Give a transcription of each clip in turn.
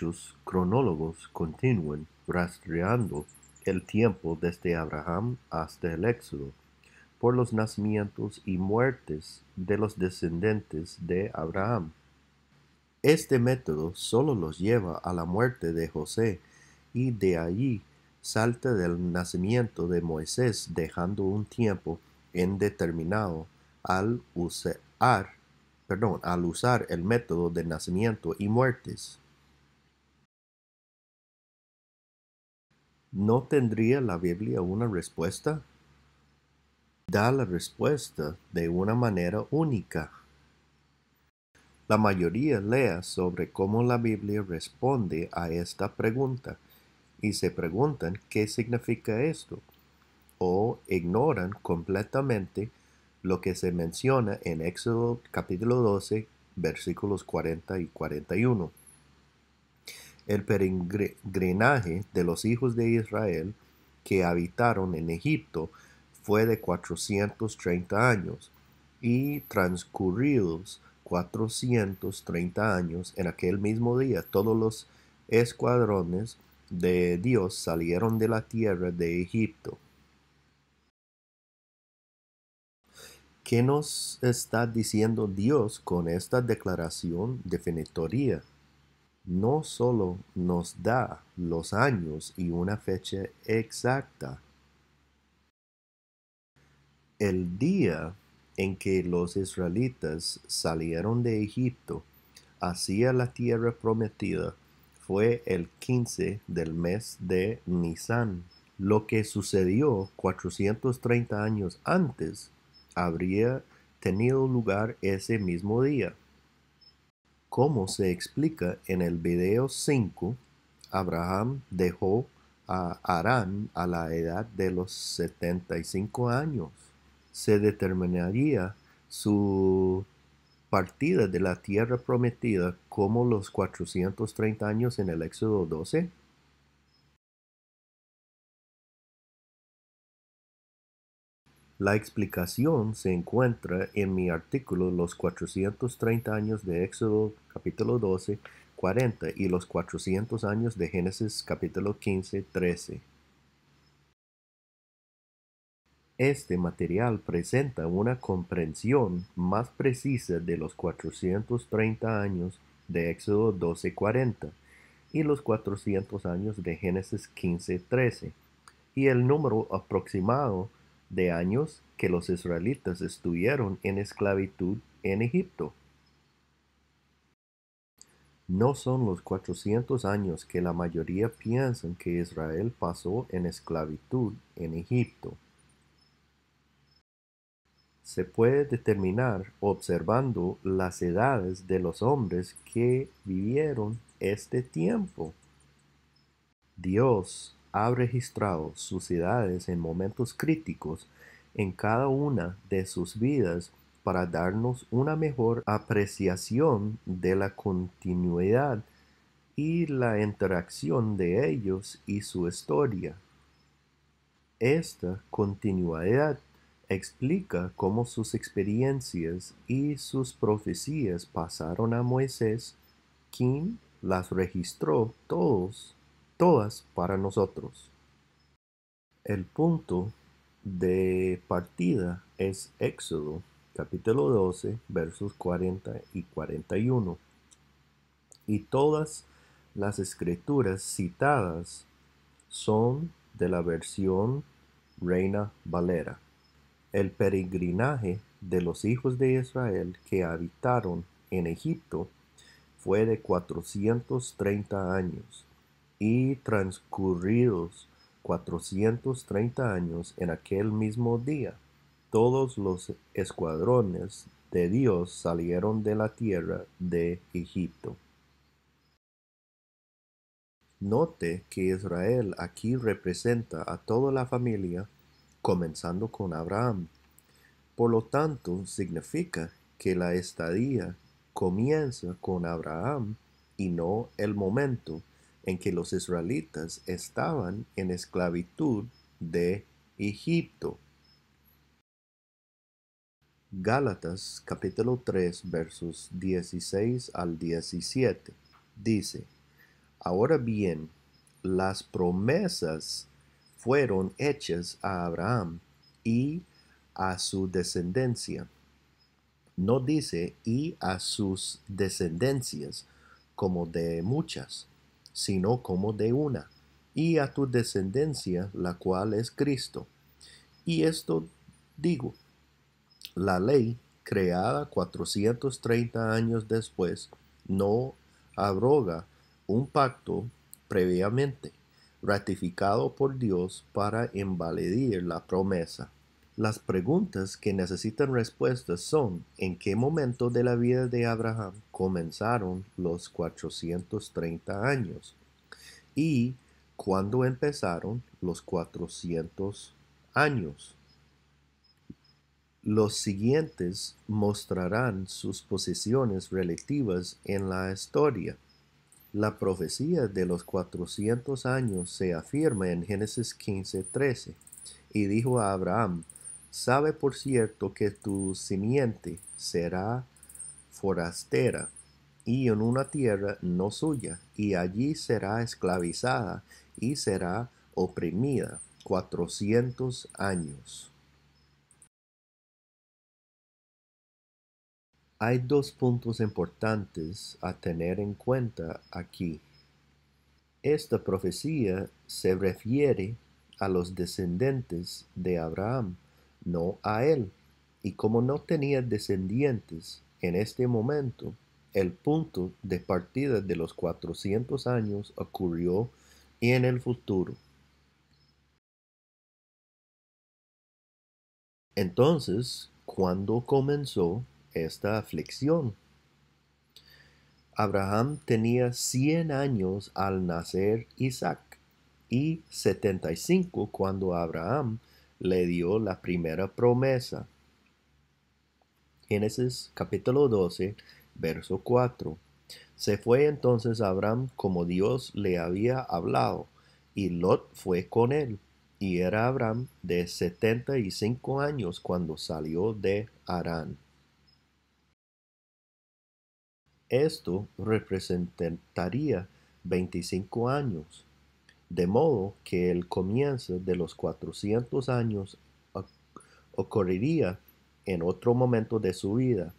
Muchos cronólogos continúan rastreando el tiempo desde Abraham hasta el Éxodo por los nacimientos y muertes de los descendientes de Abraham. Este método solo los lleva a la muerte de José y de allí salta del nacimiento de Moisés, dejando un tiempo indeterminado al usar el método de nacimiento y muertes. ¿No tendría la Biblia una respuesta? Da la respuesta de una manera única. La mayoría lea sobre cómo la Biblia responde a esta pregunta y se preguntan qué significa esto, o ignoran completamente lo que se menciona en Éxodo capítulo 12, versículos 40 y 41. El peregrinaje de los hijos de Israel que habitaron en Egipto fue de 430 años, y transcurridos 430 años, en aquel mismo día todos los escuadrones de Dios salieron de la tierra de Egipto. ¿Qué nos está diciendo Dios con esta declaración definitoria? No solo nos da los años y una fecha exacta. El día en que los israelitas salieron de Egipto hacia la tierra prometida fue el 15 del mes de Nisan. Lo que sucedió 430 años antes habría tenido lugar ese mismo día. Como se explica en el video 5, Abraham dejó a Harán a la edad de los 75 años. Se determinaría su partida de la tierra prometida como los 430 años en el Éxodo 12. La explicación se encuentra en mi artículo Los 430 años de Éxodo capítulo 12, 40 y los 400 años de Génesis capítulo 15, 13. Este material presenta una comprensión más precisa de los 430 años de Éxodo 12, 40 y los 400 años de Génesis 15, 13, y el número aproximado de años que los israelitas estuvieron en esclavitud en Egipto. No son los 400 años que la mayoría piensan que Israel pasó en esclavitud en Egipto. Se puede determinar observando las edades de los hombres que vivieron este tiempo. Dios ha registrado sus edades en momentos críticos en cada una de sus vidas para darnos una mejor apreciación de la continuidad y la interacción de ellos y su historia. Esta continuidad explica cómo sus experiencias y sus profecías pasaron a Moisés, quien las registró todas para nosotros. El punto de partida es Éxodo capítulo 12 versos 40 y 41, y todas las escrituras citadas son de la versión Reina Valera. El peregrinaje de los hijos de Israel que habitaron en Egipto fue de 430 años, y transcurridos 430 años en aquel mismo día, todos los escuadrones de Dios salieron de la tierra de Egipto. Note que Israel aquí representa a toda la familia, comenzando con Abraham. Por lo tanto, significa que la estadía comienza con Abraham y no el momento en que los israelitas estaban en esclavitud de Egipto. Gálatas capítulo 3 versos 16 al 17 dice: Ahora bien, las promesas fueron hechas a Abraham y a su descendencia. No dice y a sus descendencias como de muchas, sino como de una, y a tu descendencia, la cual es Cristo. Y esto digo, la ley, creada 430 años después, no abroga un pacto previamente ratificado por Dios para invalidar la promesa. Las preguntas que necesitan respuestas son: ¿en qué momento de la vida de Abraham comenzaron los 430 años? ¿Y cuándo empezaron los 400 años? Los siguientes mostrarán sus posiciones relativas en la historia. La profecía de los 400 años se afirma en Génesis 15:13, y dijo a Abraham: sabe por cierto que tu simiente será forastera y en una tierra no suya, y allí será esclavizada y será oprimida 400 años. Hay dos puntos importantes a tener en cuenta aquí. Esta profecía se refiere a los descendientes de Abraham, no a él. Y como no tenía descendientes en este momento, el punto de partida de los 400 años ocurrió en el futuro. Entonces, ¿cuándo comenzó esta aflicción? Abraham tenía 100 años al nacer Isaac y 75 cuando Abraham le dio la primera promesa. Génesis capítulo 12, verso 4. Se fue entonces Abraham como Dios le había hablado, y Lot fue con él. Y era Abraham de 75 años cuando salió de Harán. Esto representaría 25 años, de modo que el comienzo de los 400 años ocurriría en otro momento de su vida.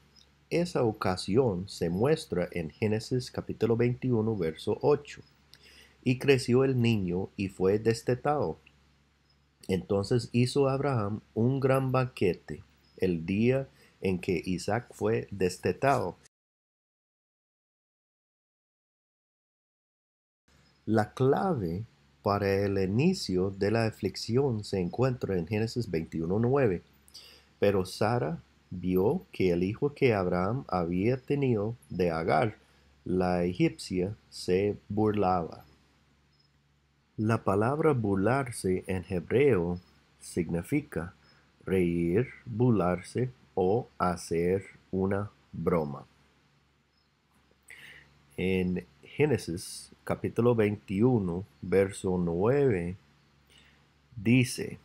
Esa ocasión se muestra en Génesis capítulo 21, verso 8. Y creció el niño y fue destetado. Entonces hizo Abraham un gran banquete el día en que Isaac fue destetado. La clave para el inicio de la aflicción se encuentra en Génesis 21:9. Pero Sara vio que el hijo que Abraham había tenido de Agar, la egipcia, se burlaba. La palabra burlarse en hebreo significa reír, burlarse o hacer una broma. En Génesis capítulo 21, verso 9, dice: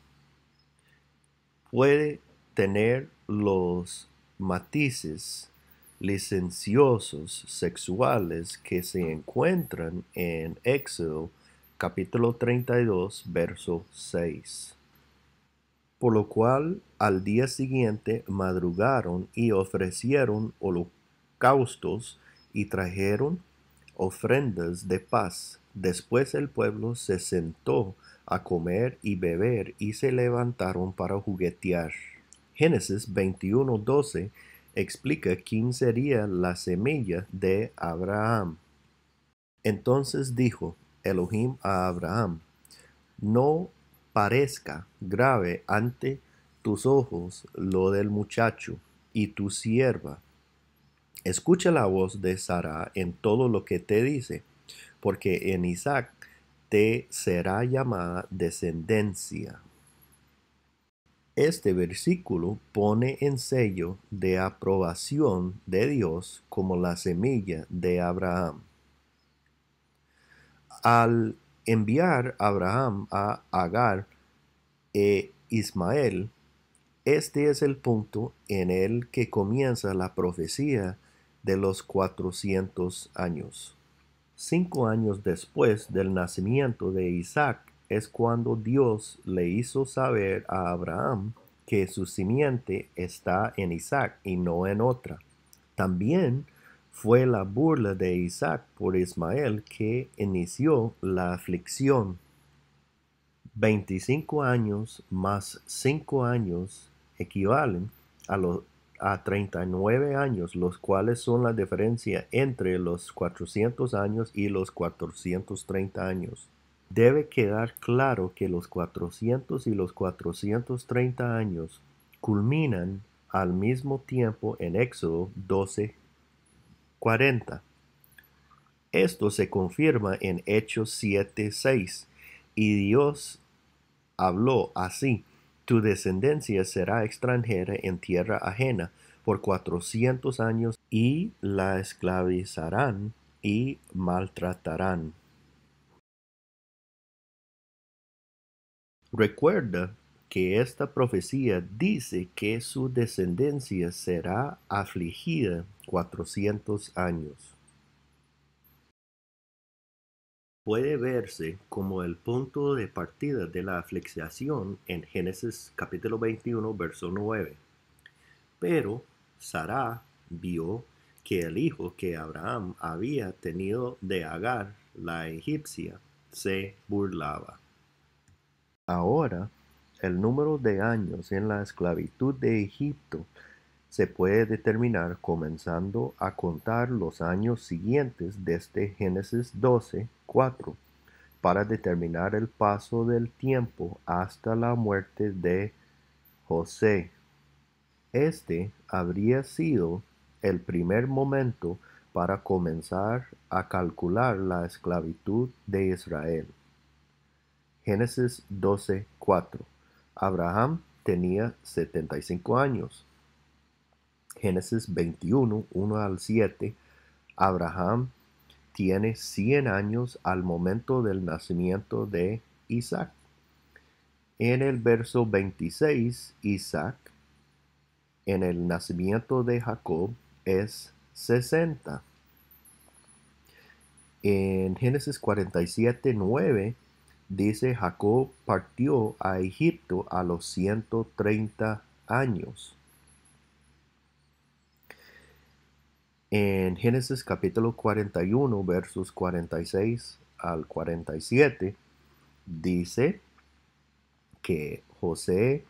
puede tener los matices licenciosos sexuales que se encuentran en Éxodo capítulo 32, verso 6. Por lo cual al día siguiente madrugaron y ofrecieron holocaustos y trajeron ofrendas de paz. Después el pueblo se sentó a comer y beber y se levantaron para juguetear. Génesis 21:12 explica quién sería la semilla de Abraham. Entonces dijo Elohim a Abraham: no parezca grave ante tus ojos lo del muchacho y tu sierva. Escucha la voz de Sara en todo lo que te dice, porque en Isaac te será llamada descendencia. Este versículo pone en sello de aprobación de Dios como la semilla de Abraham. Al enviar Abraham a Agar e Ismael, este es el punto en el que comienza la profecía de los 400 años. 5 años después del nacimiento de Isaac es cuando Dios le hizo saber a Abraham que su simiente está en Isaac y no en otra. También fue la burla de Isaac por Ismael que inició la aflicción. 25 años más 5 años equivalen a 39 años, los cuales son la diferencia entre los 400 años y los 430 años. Debe quedar claro que los 400 y los 430 años culminan al mismo tiempo en Éxodo 12:40. Esto se confirma en Hechos 7:6, y Dios habló así: tu descendencia será extranjera en tierra ajena por 400 años, y la esclavizarán y maltratarán. Recuerda que esta profecía dice que su descendencia será afligida 400 años. Puede verse como el punto de partida de la aflicción en Génesis capítulo 21, verso 9. Pero Sará vio que el hijo que Abraham había tenido de Agar, la egipcia, se burlaba. Ahora, el número de años en la esclavitud de Egipto se puede determinar comenzando a contar los años siguientes desde Génesis 12:4 para determinar el paso del tiempo hasta la muerte de José. Este habría sido el primer momento para comenzar a calcular la esclavitud de Israel. Génesis 12:4. Abraham tenía 75 años. Génesis 21, 1 al 7. Abraham tiene 100 años al momento del nacimiento de Isaac. En el verso 26, Isaac, en el nacimiento de Jacob, es 60. En Génesis 47:9 dice: Jacob partió a Egipto a los 130 años. En Génesis capítulo 41, versos 46 al 47, dice que José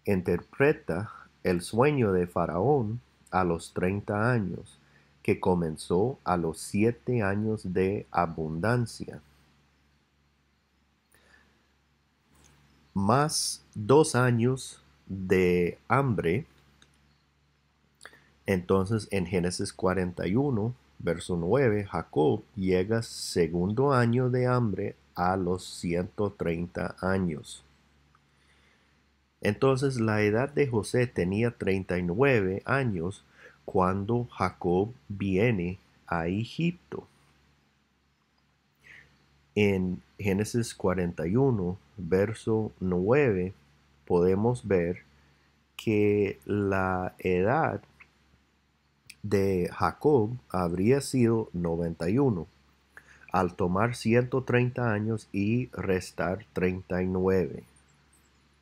interpreta el sueño de Faraón a los 30 años, que comenzó a los 7 años de abundancia, más 2 años de hambre. Entonces en Génesis 41, verso 9, Jacob llega segundo año de hambre a los 130 años. Entonces la edad de José tenía 39 años cuando Jacob viene a Egipto. En Génesis 41, verso 9, podemos ver que la edad de Jacob habría sido 91, al tomar 130 años y restar 39.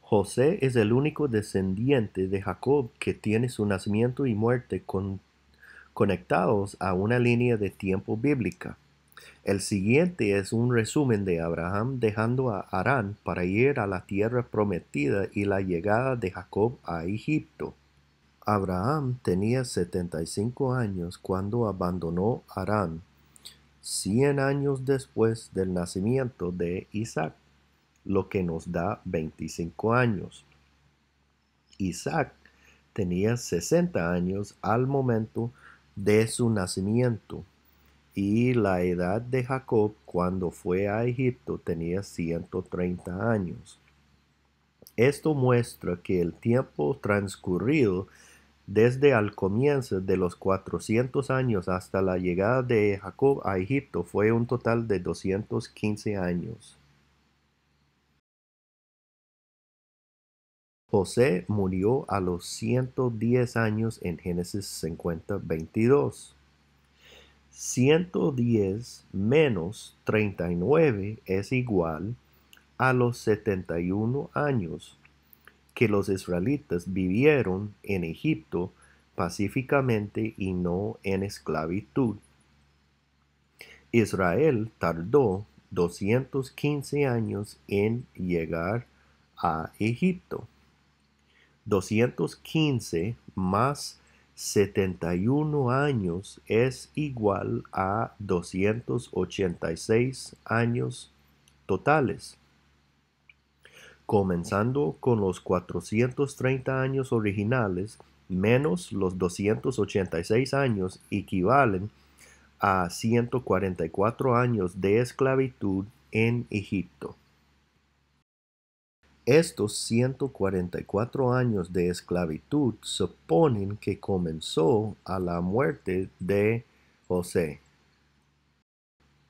José es el único descendiente de Jacob que tiene su nacimiento y muerte conectados a una línea de tiempo bíblica. El siguiente es un resumen de Abraham dejando a Harán para ir a la tierra prometida y la llegada de Jacob a Egipto. Abraham tenía 75 años cuando abandonó Harán, 100 años después del nacimiento de Isaac, lo que nos da 25 años. Isaac tenía 60 años al momento de su nacimiento, y la edad de Jacob cuando fue a Egipto tenía 130 años. Esto muestra que el tiempo transcurrido desde al comienzo de los 400 años hasta la llegada de Jacob a Egipto fue un total de 215 años. José murió a los 110 años en Génesis 50:22. 110 menos 39 es igual a los 71 años que los israelitas vivieron en Egipto pacíficamente y no en esclavitud. Israel tardó 215 años en llegar a Egipto. 215 más 71 años es igual a 286 años totales. Comenzando con los 430 años originales menos los 286 años equivalen a 144 años de esclavitud en Egipto. Estos 144 años de esclavitud suponen que comenzó a la muerte de José.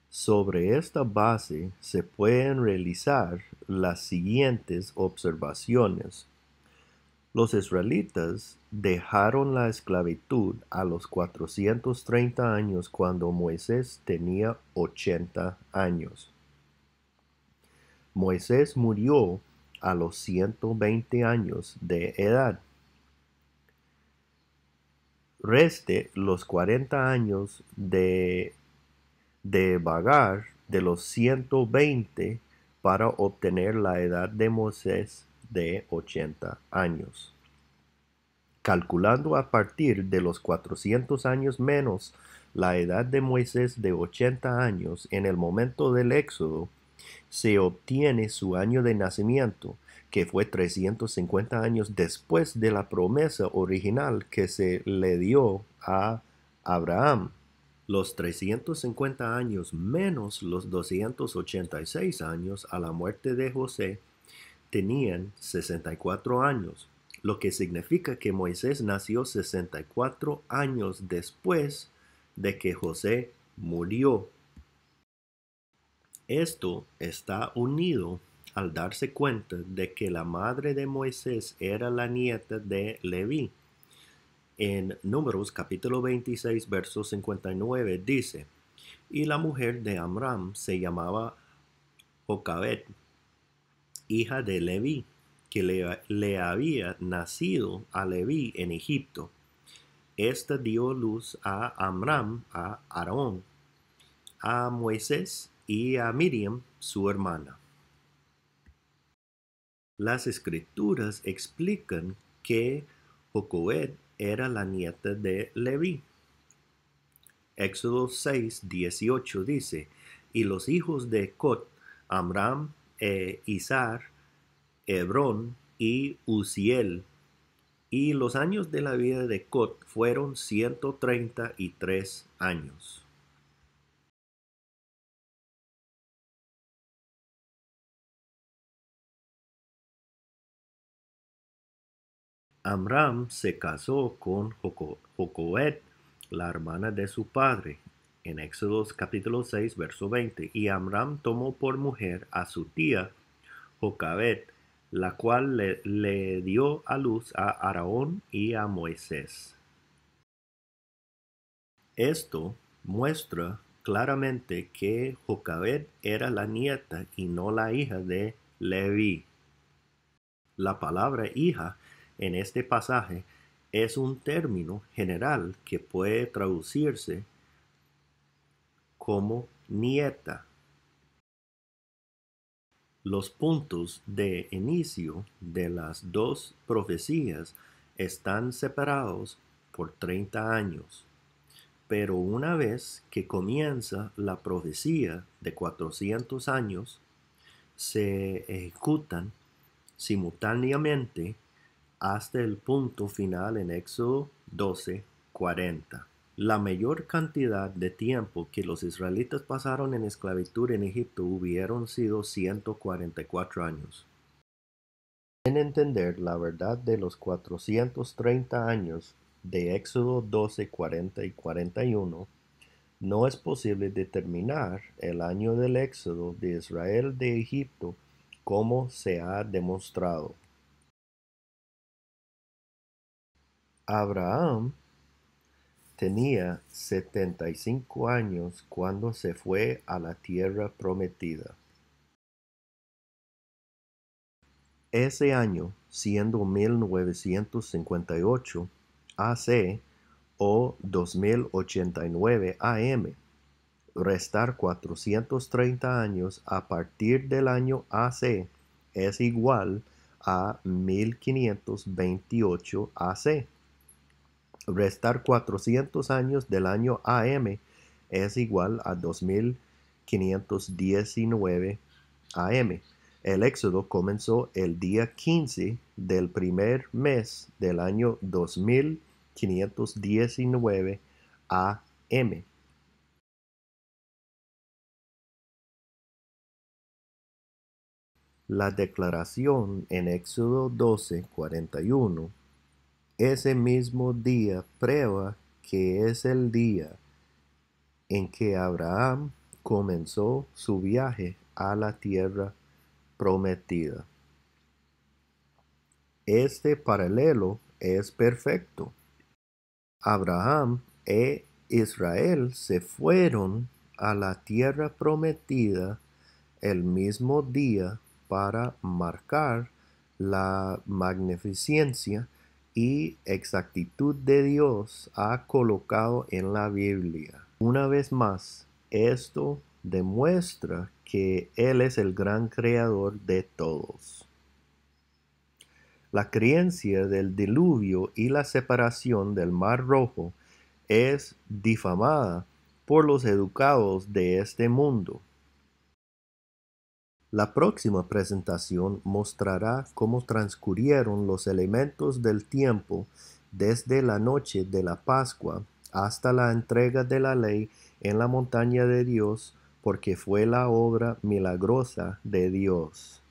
Sobre esta base se pueden realizar las siguientes observaciones. Los israelitas dejaron la esclavitud a los 430 años cuando Moisés tenía 80 años. Moisés murió a los 120 años de edad. Reste los 40 años de vagar de los 120 para obtener la edad de Moisés de 80 años. Calculando a partir de los 400 años menos la edad de Moisés de 80 años en el momento del Éxodo, se obtiene su año de nacimiento, que fue 350 años después de la promesa original que se le dio a Abraham. Los 350 años menos los 286 años a la muerte de José tenían 64 años, lo que significa que Moisés nació 64 años después de que José murió. Esto está unido al darse cuenta de que la madre de Moisés era la nieta de Leví. En Números capítulo 26, verso 59 dice, y la mujer de Amram se llamaba Jocabed, hija de Leví, que le había nacido a Leví en Egipto. Esta dio luz a Amram, a Aarón, a Moisés y a Miriam, su hermana. Las escrituras explican que Jocabed era la nieta de Leví. Éxodo 6, 18 dice, y los hijos de Cot, Amram e Izhar, Hebrón y Uziel. Y los años de la vida de Cot fueron 133 años. Amram se casó con Jocabed, la hermana de su padre, en Éxodo capítulo 6, verso 20. Y Amram tomó por mujer a su tía Jocabed, la cual le dio a luz a Aarón y a Moisés. Esto muestra claramente que Jocabed era la nieta y no la hija de Leví. La palabra hija en este pasaje es un término general que puede traducirse como nieta. Los puntos de inicio de las dos profecías están separados por 30 años, pero una vez que comienza la profecía de 400 años, se ejecutan simultáneamente hasta el punto final en Éxodo 12:40. La mayor cantidad de tiempo que los israelitas pasaron en esclavitud en Egipto hubieron sido 144 años. En entender la verdad de los 430 años de Éxodo 12, 40 y 41, no es posible determinar el año del éxodo de Israel de Egipto como se ha demostrado. Abraham tenía 75 años cuando se fue a la tierra prometida. Ese año, siendo 1958 AC o 2089 AM, restar 430 años a partir del año AC es igual a 1528 AC. Restar 400 años del año AM es igual a 2519 AM. El éxodo comenzó el día 15 del primer mes del año 2519 AM. La declaración en Éxodo 12:41, ese mismo día prueba que es el día en que Abraham comenzó su viaje a la tierra prometida. Este paralelo es perfecto. Abraham e Israel se fueron a la tierra prometida el mismo día para marcar la magnificencia y exactitud de Dios ha colocado en la Biblia. Una vez más, esto demuestra que Él es el gran creador de todos. La creencia del diluvio y la separación del Mar Rojo es difamada por los educados de este mundo. La próxima presentación mostrará cómo transcurrieron los elementos del tiempo desde la noche de la Pascua hasta la entrega de la ley en la montaña de Dios, porque fue la obra milagrosa de Dios.